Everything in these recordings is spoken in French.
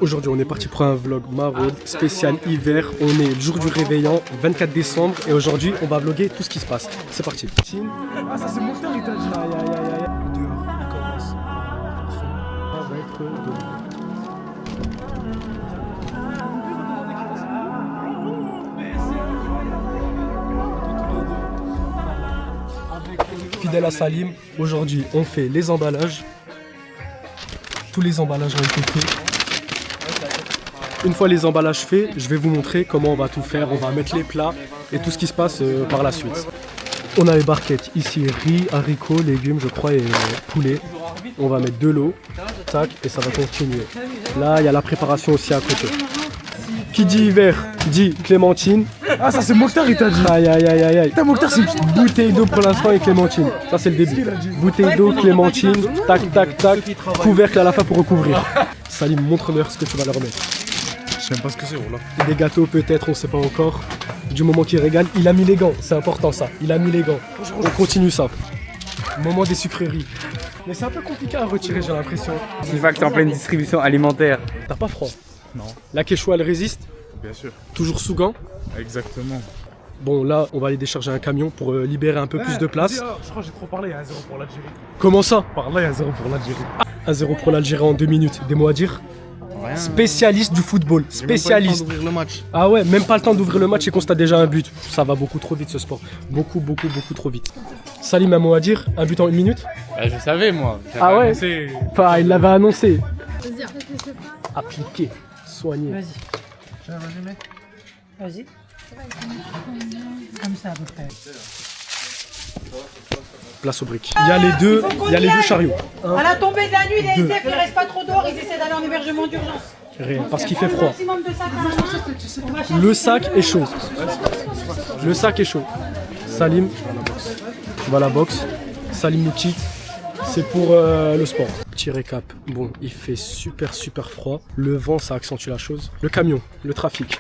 Aujourd'hui, on est parti pour un vlog maraude spécial hiver. On est le jour du réveillon, 24 décembre, et aujourd'hui, on va vlogger tout ce qui se passe. C'est parti. Ah, ça c'est mon frère, il t'a dit. Aïe, aïe, aïe, aïe. Dehors, il commence. Ça va être de... Fidèle à Salim, aujourd'hui, on fait les emballages. Tous les emballages ont été faits. Une fois les emballages faits, je vais vous montrer comment on va tout faire. On va mettre les plats et tout ce qui se passe par la suite. On a les barquettes ici, riz, haricots, légumes je crois et poulet. On va mettre de l'eau, tac, et ça va continuer. Là, il y a la préparation aussi à côté. Qui dit hiver, dit clémentine. Ah ça c'est Mokhtar, il t'a dit. Aïe aïe aïe aïe aïe. Mokhtar c'est une petite bouteille d'eau pour l'instant et clémentine. Ça c'est le début. Bouteille d'eau, clémentine, tac tac tac, couvercle à la fin pour recouvrir. Salim, montre-leur ce que tu vas leur mettre. Je sais même pas ce que c'est, voilà. Des gâteaux peut-être, on sait pas encore. Du moment qu'il régale, il a mis les gants, c'est important ça. Il a mis les gants. On continue ça. Moment des sucreries. Mais c'est un peu compliqué à retirer, j'ai l'impression. C'est pas que t'es en pleine distribution alimentaire. T'as pas froid? Non. La Quechua elle résiste? Bien sûr. Toujours sous gants? Exactement. Bon là, on va aller décharger un camion pour libérer un peu plus de place. Je crois que j'ai trop parlé, il y a 1-0 pour l'Algérie. Comment ça? Par là, il y a 1-0 pour l'Algérie. 1-0 pour l'Algérie en 2 minutes. Des mots à dire? Rien. Spécialiste du football, spécialiste. Le match. Ah ouais, même pas le temps d'ouvrir le match et constate déjà un but. Ça va beaucoup trop vite ce sport. Beaucoup trop vite. Salim, un mot à dire? Un but en 1 minute? Bah, je savais moi. Ah ouais? C'est... Enfin, il l'avait annoncé. Appliqué, soigné. Vas-y. Vas-y. Comme ça à peu près. Place aux briques. Il y a les deux chariots. À la tombée de la nuit, les SF, ils restent pas trop dehors, ils essaient d'aller en hébergement d'urgence. Réel, parce qu'il fait froid. Maximum de sacs à la main. On va chercher Le sac est chaud. Le sac est chaud. Salim, tu vas à la boxe. Salim nous quitte. C'est pour le sport. Petit récap. Bon, il fait super froid. Le vent, ça accentue la chose. Le camion, le trafic.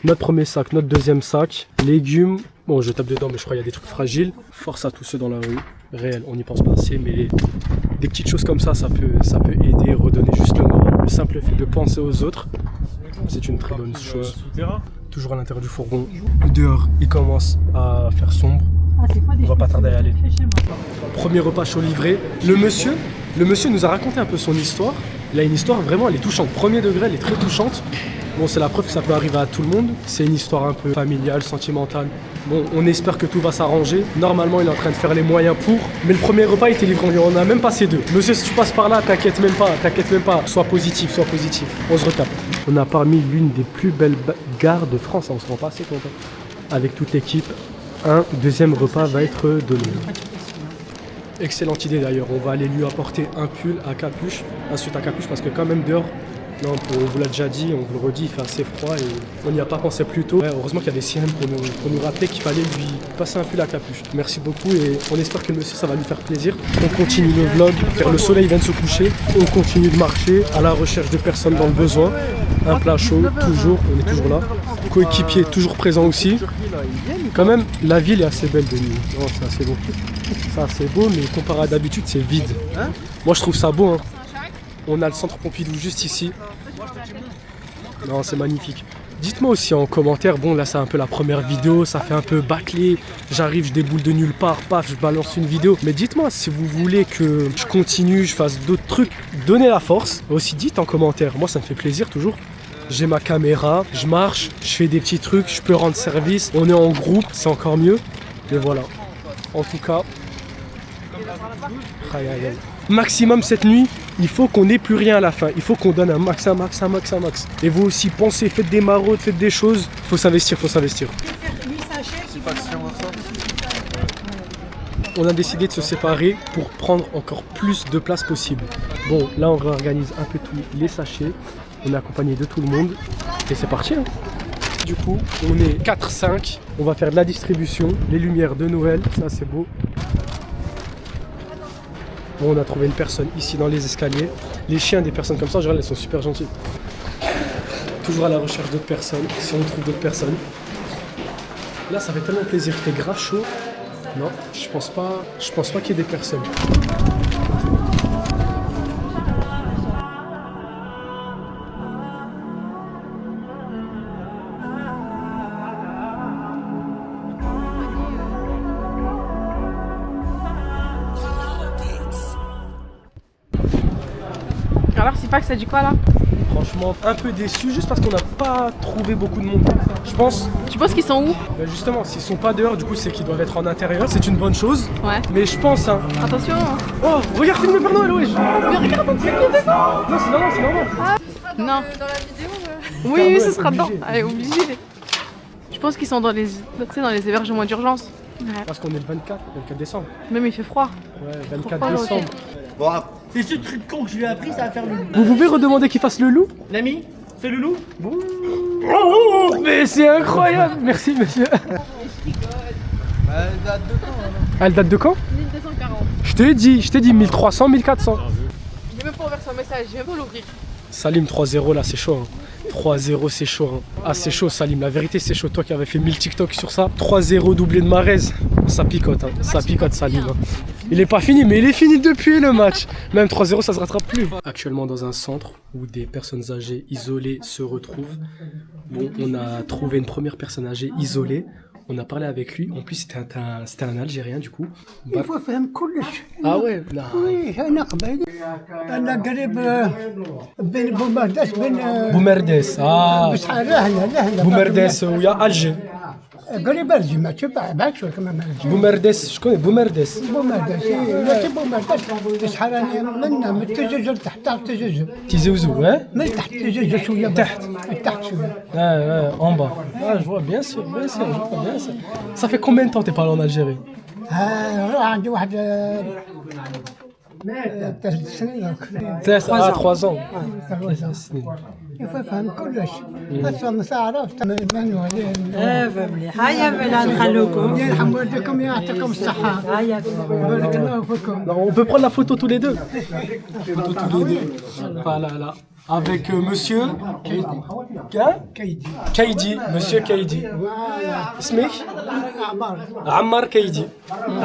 Notre premier sac, notre deuxième sac. Légumes. Bon, je tape dedans, mais je crois qu'il y a des trucs fragiles. Force à tous ceux dans la rue. Réel, on n'y pense pas assez, mais des petites choses comme ça, ça peut aider, redonner juste le moral. Le simple fait de penser aux autres, c'est une très bonne chose. Toujours à l'intérieur du fourgon. Dehors, il commence à faire sombre. On va pas tarder à y aller. Premier repas chaud livré. Le monsieur nous a raconté un peu son histoire. Il a une histoire vraiment, elle est touchante. Premier degré, elle est très touchante. Bon, c'est la preuve que ça peut arriver à tout le monde. C'est une histoire un peu familiale, sentimentale. Bon, on espère que tout va s'arranger. Normalement, il est en train de faire les moyens pour. Mais le premier repas était livré, on a même passé 2. Monsieur, si tu passes par là, t'inquiète même pas. Sois positif. On se retape. On a parmi l'une des plus belles gares de France, on se rend pas assez content. Avec toute l'équipe, un deuxième repas va être donné. Excellente idée d'ailleurs, on va aller lui apporter un pull à capuche, un suite à capuche parce que quand même dehors, non, on vous l'a déjà dit, on vous le redit, il fait assez froid et on n'y a pas pensé plus tôt. Ouais, heureusement qu'il y a des sirènes pour nous rappeler qu'il fallait lui passer un pull à capuche. Merci beaucoup et on espère que le monsieur ça va lui faire plaisir. On continue le vlog, car le soleil vient de se coucher, on continue de marcher à la recherche de personnes dans le besoin. Un plat chaud, toujours, on est toujours là. Coéquipier toujours présent aussi. Quand même, la ville est assez belle de nuit. Non, c'est assez beau. C'est assez beau, mais comparé à d'habitude, c'est vide. Moi, je trouve ça beau. Hein. On a le centre Pompidou juste ici. Non, c'est magnifique. Dites-moi aussi en commentaire, bon là c'est un peu la première vidéo, ça fait un peu bâclé, j'arrive, je déboule de nulle part, paf, je balance une vidéo. Mais dites-moi si vous voulez que je continue, je fasse d'autres trucs, donnez la force. Aussi dites en commentaire, moi ça me fait plaisir toujours. J'ai ma caméra, je marche, je fais des petits trucs, je peux rendre service, on est en groupe, c'est encore mieux. Mais voilà, en tout cas, maximum cette nuit, il faut qu'on n'ait plus rien à la fin. Il faut qu'on donne un max. Et vous aussi, pensez, faites des maraudes, faites des choses. Faut s'investir. On a décidé de se séparer pour prendre encore plus de place possible. Bon, là on réorganise un peu tous les sachets. On est accompagné de tout le monde. Et c'est parti. Hein. Du coup, on est 4-5. On va faire de la distribution. Les lumières de Noël, ça c'est beau. Bon, on a trouvé une personne ici dans les escaliers. Les chiens des personnes comme ça, en général, elles sont super gentilles. Toujours à la recherche d'autres personnes, si on trouve d'autres personnes. Là, ça fait tellement plaisir, il fait grave chaud. Non, je pense pas qu'il y ait des personnes. pas que ça dit quoi là? Franchement, un peu déçu juste parce qu'on n'a pas trouvé beaucoup de monde. Je pense, Tu penses qu'ils sont où? justement, s'ils sont pas dehors, du coup, c'est qu'ils doivent être en intérieur. C'est une bonne chose. Ouais. Mais je pense, hein. Attention. Oh, regarde, filme le Père Noël, wesh. Mais regarde ton truc, il fait pas. Non, c'est normal, c'est normal. Non. Dans la vidéo, Oui, Père oui, Noël, ce sera dedans. obligé. Allez, obligé. Je pense qu'ils sont dans les, tu sais, dans les hébergements d'urgence. Ouais. Parce qu'on est le 24 décembre. Même il fait froid. Ouais, Trop 24 froid, décembre. C'est ce truc con que je lui ai appris, ça va faire le loup. Vous pouvez redemander qu'il fasse le loup? L'ami, fais le loup. Oh, mais c'est incroyable. Merci, monsieur. Elle date de quand? 1240. Je t'ai dit 1300, 1400. J'ai même pas ouvert son message, j'ai même pas l'ouvrir. Salim 3-0 là, c'est chaud. Hein. 3-0, c'est chaud. Hein. Ah, c'est chaud, Salim. La vérité, c'est chaud. Toi qui avais fait 1000 TikTok sur ça. 3-0 doublé de Marez. Ça picote. Hein. Ça picote, Salim. Hein. Il est pas fini, mais il est fini depuis le match. Même 3-0, ça se rattrape plus. Actuellement dans un centre où des personnes âgées isolées se retrouvent. Bon, on a trouvé une première personne âgée isolée. On a parlé avec lui. En plus, c'était un Algérien du coup. فهم كلش Ah ouais. Non. وي انا قبيل انا قريب بين بومرداس بين Boumerdes. Ah. بشحال لهنا Boumerdes, où il y a Alger. قريب الجمعة تبع بعد شوي كمان من الجمعة Boumerdes, je connais Boumerdes. بومرداس لا بومرداس بشحال راني منا من التججر تحت التججر Tizi Ouzou, hein? من تحت التججر شوية تحت. تحت شوية Ouais, en bas. Ah, je vois, bien sûr, je vois bien sûr. Ça fait combien de temps que t'es pas allé en Algérie? ها عندي واحد 3 سنين 3 ans. يفهم كلش هسه ما عرفت من هو هيا بلا نخلوكم. يرحم والديكم يعطيكم الصحة هيا بارك الله فيكم Non, on peut prendre la photo tous les deux. Photo tous les deux. Voilà, là. Avec monsieur Kaidi, monsieur Kaidi. Smith Ammar Kaidi.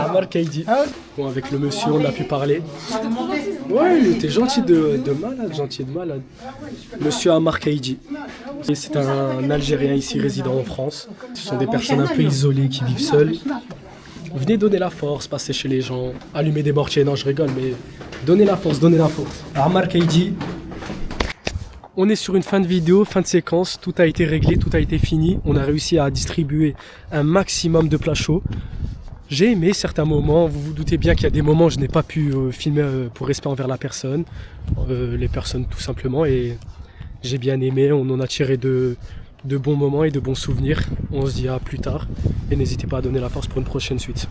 Ammar Kaidi. Bon, avec le monsieur, on a pu parler. Ouais, il était gentil de malade. Monsieur Ammar Kaidi. Et c'est un Algérien ici résident en France. Ce sont des personnes un peu isolées qui vivent seules. Venez donner la force, passer chez les gens, allumer des mortiers. Non, je rigole, mais donnez la force, donnez la force. Ammar Kaidi. On est sur une fin de vidéo, fin de séquence, tout a été réglé, tout a été fini. On a réussi à distribuer un maximum de plats chauds. J'ai aimé certains moments, vous vous doutez bien qu'il y a des moments où je n'ai pas pu filmer pour respect envers la personne, les personnes tout simplement, et j'ai bien aimé, on en a tiré de bons moments et de bons souvenirs. On se dit à plus tard, et n'hésitez pas à donner la force pour une prochaine suite.